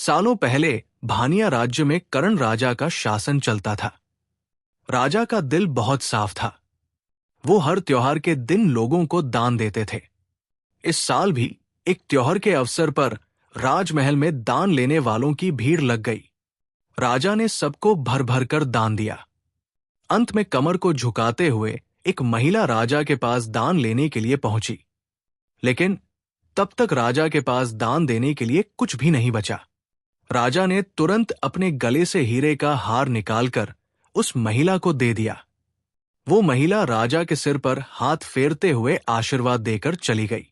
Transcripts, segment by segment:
सालों पहले भानिया राज्य में कर्ण राजा का शासन चलता था। राजा का दिल बहुत साफ था। वो हर त्योहार के दिन लोगों को दान देते थे। इस साल भी एक त्योहार के अवसर पर राजमहल में दान लेने वालों की भीड़ लग गई। राजा ने सबको भर भर कर दान दिया। अंत में कमर को झुकाते हुए एक महिला राजा के पास दान लेने के लिए पहुंची, लेकिन तब तक राजा के पास दान देने के लिए कुछ भी नहीं बचा। राजा ने तुरंत अपने गले से हीरे का हार निकालकर उस महिला को दे दिया। वो महिला राजा के सिर पर हाथ फेरते हुए आशीर्वाद देकर चली गई।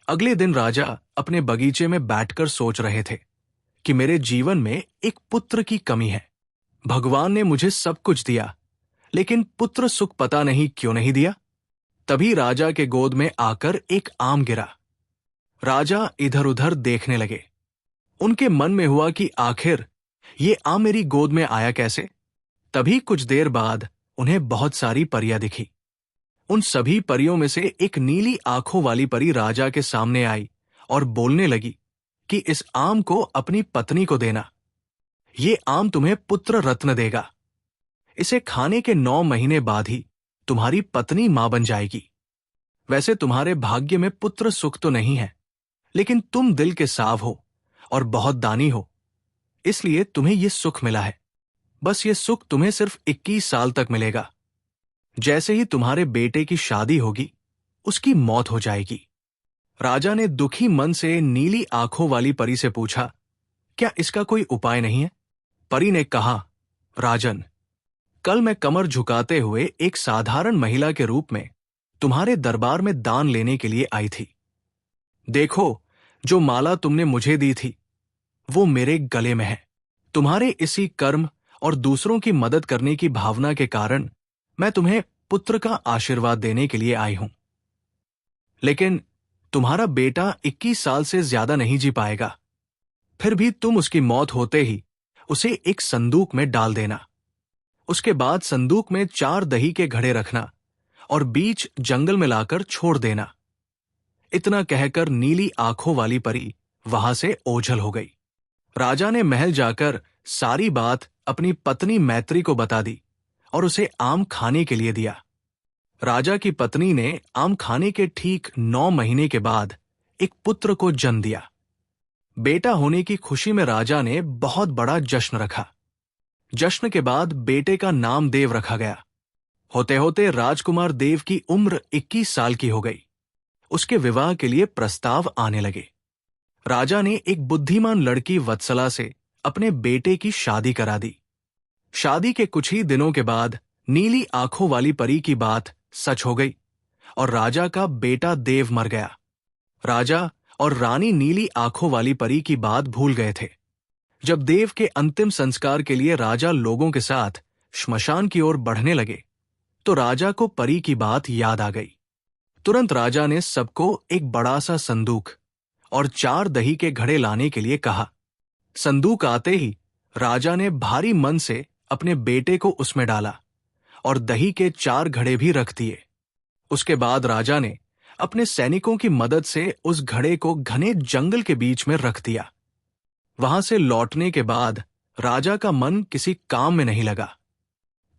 अगले दिन राजा अपने बगीचे में बैठकर सोच रहे थे कि मेरे जीवन में एक पुत्र की कमी है। भगवान ने मुझे सब कुछ दिया, लेकिन पुत्र सुख पता नहीं क्यों नहीं दिया। तभी राजा के गोद में आकर एक आम गिरा। राजा इधर उधर देखने लगे। उनके मन में हुआ कि आखिर ये आम मेरी गोद में आया कैसे। तभी कुछ देर बाद उन्हें बहुत सारी परियां दिखी। उन सभी परियों में से एक नीली आंखों वाली परी राजा के सामने आई और बोलने लगी कि इस आम को अपनी पत्नी को देना। ये आम तुम्हें पुत्र रत्न देगा। इसे खाने के 9 महीने बाद ही तुम्हारी पत्नी मां बन जाएगी। वैसे तुम्हारे भाग्य में पुत्र सुख तो नहीं है, लेकिन तुम दिल के साफ हो और बहुत दानी हो, इसलिए तुम्हें यह सुख मिला है। बस ये सुख तुम्हें सिर्फ 21 साल तक मिलेगा। जैसे ही तुम्हारे बेटे की शादी होगी, उसकी मौत हो जाएगी। राजा ने दुखी मन से नीली आंखों वाली परी से पूछा, क्या इसका कोई उपाय नहीं है? परी ने कहा, राजन, कल मैं कमर झुकाते हुए एक साधारण महिला के रूप में तुम्हारे दरबार में दान लेने के लिए आई थी। देखो, जो माला तुमने मुझे दी थी वो मेरे गले में है। तुम्हारे इसी कर्म और दूसरों की मदद करने की भावना के कारण मैं तुम्हें पुत्र का आशीर्वाद देने के लिए आई हूं। लेकिन तुम्हारा बेटा 21 साल से ज्यादा नहीं जी पाएगा। फिर भी तुम उसकी मौत होते ही उसे एक संदूक में डाल देना। उसके बाद संदूक में 4 दही के घड़े रखना और बीच जंगल में लाकर छोड़ देना। इतना कहकर नीली आंखों वाली परी वहां से ओझल हो गई। राजा ने महल जाकर सारी बात अपनी पत्नी मैत्री को बता दी और उसे आम खाने के लिए दिया। राजा की पत्नी ने आम खाने के ठीक 9 महीने के बाद एक पुत्र को जन्म दिया। बेटा होने की खुशी में राजा ने बहुत बड़ा जश्न रखा। जश्न के बाद बेटे का नाम देव रखा गया। होते होते राजकुमार देव की उम्र 21 साल की हो गई। उसके विवाह के लिए प्रस्ताव आने लगे। राजा ने एक बुद्धिमान लड़की वत्सला से अपने बेटे की शादी करा दी। शादी के कुछ ही दिनों के बाद नीली आंखों वाली परी की बात सच हो गई और राजा का बेटा देव मर गया। राजा और रानी नीली आंखों वाली परी की बात भूल गए थे। जब देव के अंतिम संस्कार के लिए राजा लोगों के साथ श्मशान की ओर बढ़ने लगे, तो राजा को परी की बात याद आ गई। तुरंत राजा ने सबको एक बड़ा सा संदूक और 4 दही के घड़े लाने के लिए कहा। संदूक आते ही राजा ने भारी मन से अपने बेटे को उसमें डाला और दही के 4 घड़े भी रख दिए। उसके बाद राजा ने अपने सैनिकों की मदद से उस घड़े को घने जंगल के बीच में रख दिया। वहां से लौटने के बाद राजा का मन किसी काम में नहीं लगा।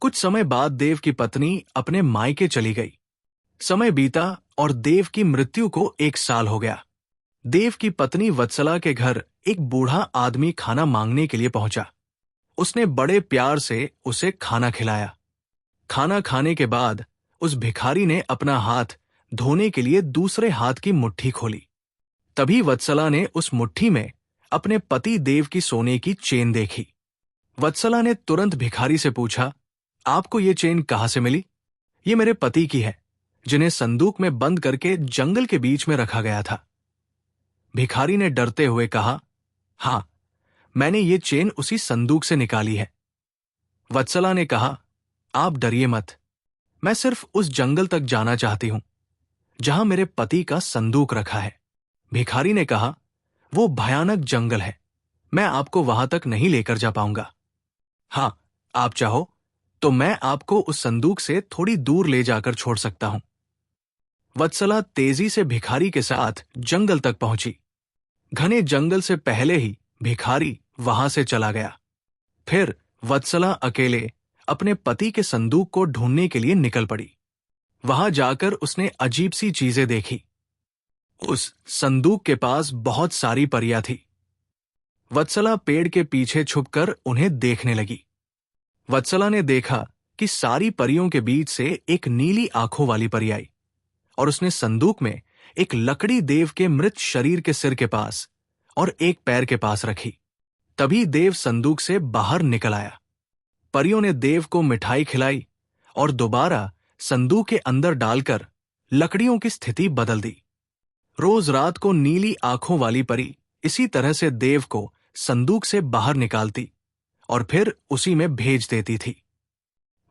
कुछ समय बाद देव की पत्नी अपने मायके चली गई। समय बीता और देव की मृत्यु को 1 साल हो गया। देव की पत्नी वत्सला के घर एक बूढ़ा आदमी खाना मांगने के लिए पहुंचा। उसने बड़े प्यार से उसे खाना खिलाया। खाना खाने के बाद उस भिखारी ने अपना हाथ धोने के लिए दूसरे हाथ की मुट्ठी खोली। तभी वत्सला ने उस मुट्ठी में अपने पति देव की सोने की चेन देखी। वत्सला ने तुरंत भिखारी से पूछा, आपको ये चेन कहां से मिली? ये मेरे पति की है, जिन्हें संदूक में बंद करके जंगल के बीच में रखा गया था। भिखारी ने डरते हुए कहा, हां, मैंने ये चेन उसी संदूक से निकाली है। वत्सला ने कहा, आप डरिए मत, मैं सिर्फ उस जंगल तक जाना चाहती हूं जहां मेरे पति का संदूक रखा है। भिखारी ने कहा, वो भयानक जंगल है, मैं आपको वहां तक नहीं लेकर जा पाऊंगा। हां, आप चाहो तो मैं आपको उस संदूक से थोड़ी दूर ले जाकर छोड़ सकता हूं। वत्सला तेजी से भिखारी के साथ जंगल तक पहुंची। घने जंगल से पहले ही भिखारी वहां से चला गया। फिर वत्सला अकेले अपने पति के संदूक को ढूंढने के लिए निकल पड़ी। वहां जाकर उसने अजीब सी चीजें देखी। उस संदूक के पास बहुत सारी परियां थी। वत्सला पेड़ के पीछे छुपकर उन्हें देखने लगी। वत्सला ने देखा कि सारी परियों के बीच से एक नीली आंखों वाली परी आई और उसने संदूक में एक लकड़ी देव के मृत शरीर के सिर के पास और एक पैर के पास रखी। तभी देव संदूक से बाहर निकल आया। परियों ने देव को मिठाई खिलाई और दोबारा संदूक के अंदर डालकर लकड़ियों की स्थिति बदल दी। रोज रात को नीली आंखों वाली परी इसी तरह से देव को संदूक से बाहर निकालती और फिर उसी में भेज देती थी।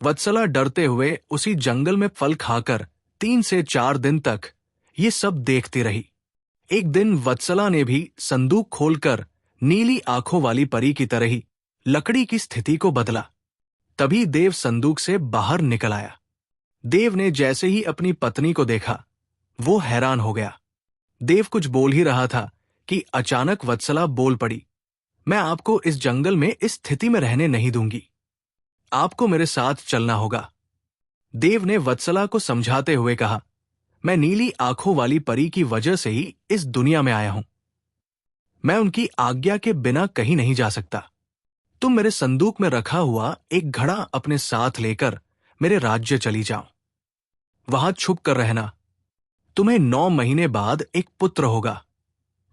वत्सला डरते हुए उसी जंगल में फल खाकर 3 से 4 दिन तक ये सब देखती रही। एक दिन वत्सला ने भी संदूक खोलकर नीली आंखों वाली परी की तरह ही लकड़ी की स्थिति को बदला। तभी देव संदूक से बाहर निकल आया। देव ने जैसे ही अपनी पत्नी को देखा, वो हैरान हो गया। देव कुछ बोल ही रहा था कि अचानक वत्सला बोल पड़ी, मैं आपको इस जंगल में इस स्थिति में रहने नहीं दूंगी। आपको मेरे साथ चलना होगा। देव ने वत्सला को समझाते हुए कहा, मैं नीली आंखों वाली परी की वजह से ही इस दुनिया में आया हूं। मैं उनकी आज्ञा के बिना कहीं नहीं जा सकता। तुम मेरे संदूक में रखा हुआ एक घड़ा अपने साथ लेकर मेरे राज्य चली जाओ। वहां छुप कर रहना। तुम्हें 9 महीने बाद एक पुत्र होगा,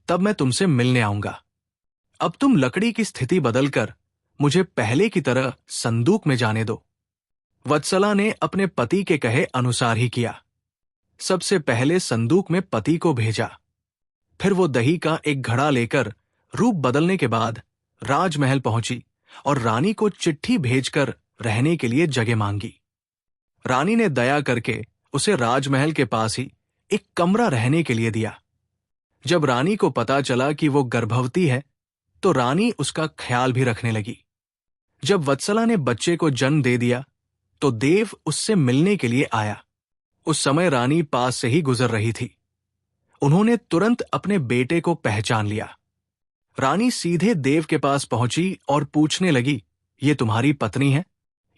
तब मैं तुमसे मिलने आऊंगा। अब तुम लकड़ी की स्थिति बदलकर मुझे पहले की तरह संदूक में जाने दो। वत्सला ने अपने पति के कहे अनुसार ही किया। सबसे पहले संदूक में पति को भेजा। फिर वो दही का एक घड़ा लेकर रूप बदलने के बाद राजमहल पहुंची और रानी को चिट्ठी भेजकर रहने के लिए जगह मांगी। रानी ने दया करके उसे राजमहल के पास ही एक कमरा रहने के लिए दिया। जब रानी को पता चला कि वो गर्भवती है, तो रानी उसका ख्याल भी रखने लगी। जब वत्सला ने बच्चे को जन्म दे दिया, तो देव उससे मिलने के लिए आया। उस समय रानी पास से ही गुजर रही थी। उन्होंने तुरंत अपने बेटे को पहचान लिया। रानी सीधे देव के पास पहुंची और पूछने लगी, ये तुम्हारी पत्नी है?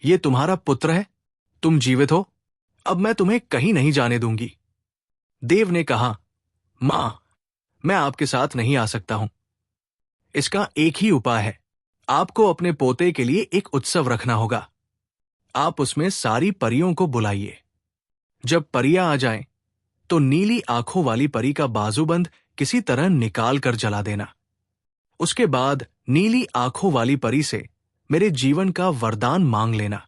ये तुम्हारा पुत्र है? तुम जीवित हो? अब मैं तुम्हें कहीं नहीं जाने दूंगी। देव ने कहा, मां, मैं आपके साथ नहीं आ सकता हूं। इसका एक ही उपाय है। आपको अपने पोते के लिए एक उत्सव रखना होगा। आप उसमें सारी परियों को बुलाइए। जब परियां आ जाएं, तो नीली आंखों वाली परी का बाजूबंद किसी तरह निकाल कर जला देना। उसके बाद नीली आंखों वाली परी से मेरे जीवन का वरदान मांग लेना।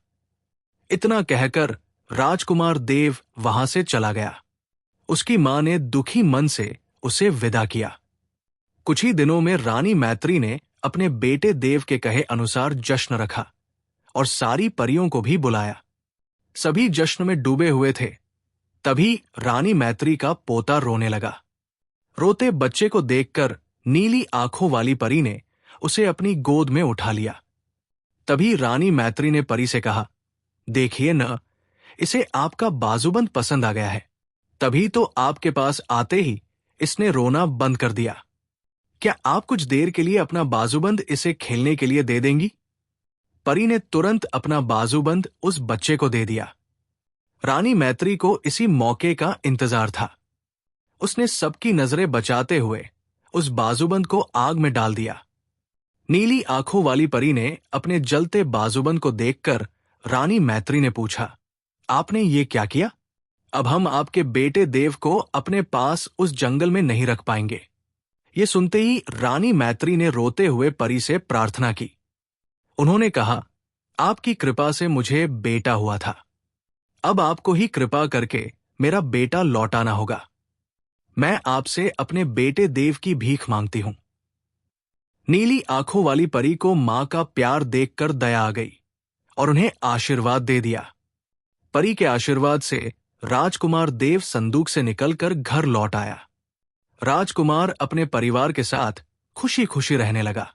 इतना कहकर राजकुमार देव वहां से चला गया। उसकी मां ने दुखी मन से उसे विदा किया। कुछ ही दिनों में रानी मैत्री ने अपने बेटे देव के कहे अनुसार जश्न रखा और सारी परियों को भी बुलाया। सभी जश्न में डूबे हुए थे। तभी रानी मैत्री का पोता रोने लगा। रोते बच्चे को देखकर नीली आंखों वाली परी ने उसे अपनी गोद में उठा लिया। तभी रानी मैत्री ने परी से कहा, देखिए न, इसे आपका बाजूबंद पसंद आ गया है। तभी तो आपके पास आते ही इसने रोना बंद कर दिया। क्या आप कुछ देर के लिए अपना बाजूबंद इसे खेलने के लिए दे देंगी? परी ने तुरंत अपना बाजूबंद उस बच्चे को दे दिया। रानी मैत्री को इसी मौके का इंतजार था। उसने सबकी नजरें बचाते हुए उस बाजूबंद को आग में डाल दिया। नीली आंखों वाली परी ने अपने जलते बाजूबंद को देखकर रानी मैत्री ने पूछा, आपने ये क्या किया? अब हम आपके बेटे देव को अपने पास उस जंगल में नहीं रख पाएंगे। ये सुनते ही रानी मैत्री ने रोते हुए परी से प्रार्थना की। उन्होंने कहा, आपकी कृपा से मुझे बेटा हुआ था। अब आपको ही कृपा करके मेरा बेटा लौटाना होगा। मैं आपसे अपने बेटे देव की भीख मांगती हूं। नीली आंखों वाली परी को मां का प्यार देखकर दया आ गई और उन्हें आशीर्वाद दे दिया। परी के आशीर्वाद से राजकुमार देव संदूक से निकलकर घर लौट आया। राजकुमार अपने परिवार के साथ खुशी खुशी रहने लगा।